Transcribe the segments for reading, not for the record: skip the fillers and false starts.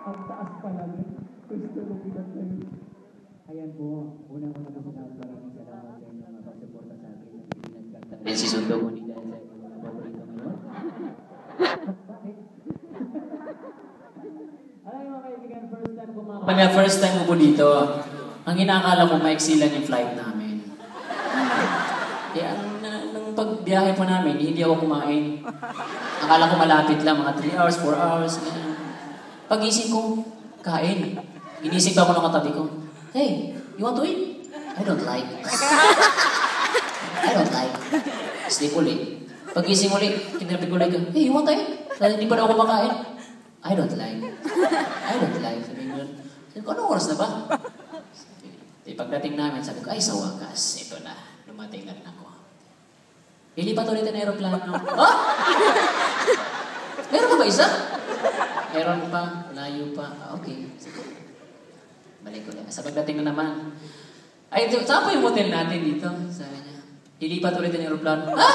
Ang taas pala nun. Gusto mo pinagtayo. Ayan po, unang-una po sa maraming salamat sa inyong pagsuporta sa akin at pinagkanta. Si Sundo ko ni dahil sa inyong mga paborito ngayon. Bakit? Alam mo mga kaibigan, first time mo po dito, ang inakala ko maiksi lang yung flight namin. Kaya nung pagbiyahe po namin, hindi ako kumain. Akala ko malapit lang, mga 3 hours, 4 hours. Pag-isip ko, kain. Inisip ako ng katabi ko, hey, you want to eat? I don't like. I don't like. Sleep ulit. Pag-isip ulit, kinapit ko ulit, hey, you want to eat? Dahil hindi pa na ako kumakain. I don't like. I don't like. Sabi ko, anong oras na ba? Pagdating namin, sabi ko, ay, sa wakas, ito na. Lumating na rin ako. Lilipat ulit ang aeroplano. Ha? Meron pa ba isa? Meron pa, layo pa. Okay. Balik ko lang. Sa pagdating na naman, ay, saan po yung hotel natin dito? Sabi niya, lilipat ulit ang aeroplano. Ha?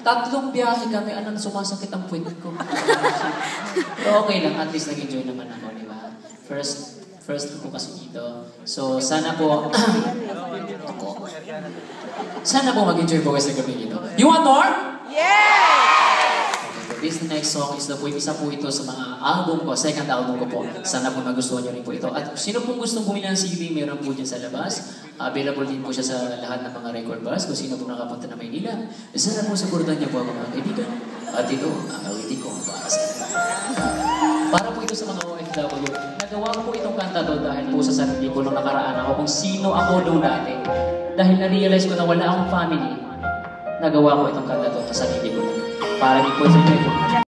3 biyahe kami, anong sumasakit ang puwet ko. Pero okay lang, at least nag-enjoy naman ako, di ba? First ko kasi dito. So, sana po, sana po mag-enjoy po guys na gabi dito. You want more? Yeah! This next song is isa po ito sa mga album ko, second album ko po. Sana po magustuhan nyo rin po ito. At sino pong gustong bumili ng CD, meron po dyan sa labas. Available din po siya sa lahat ng mga record bars. Kung sino po nakapunta na Maynila, sana po supportan niyo po ako mga kaibigan. At ito, ang awitin ko para po ito sa mga OFW. Nagawa ko po itong kanta doon dahil po sa sarili ko nung nakaraan ako kung sino ako doon dati. Dahil na-realize ko na wala akong family, nagawa ko itong kanta doon sa sarili ko. Para din po sa inyo.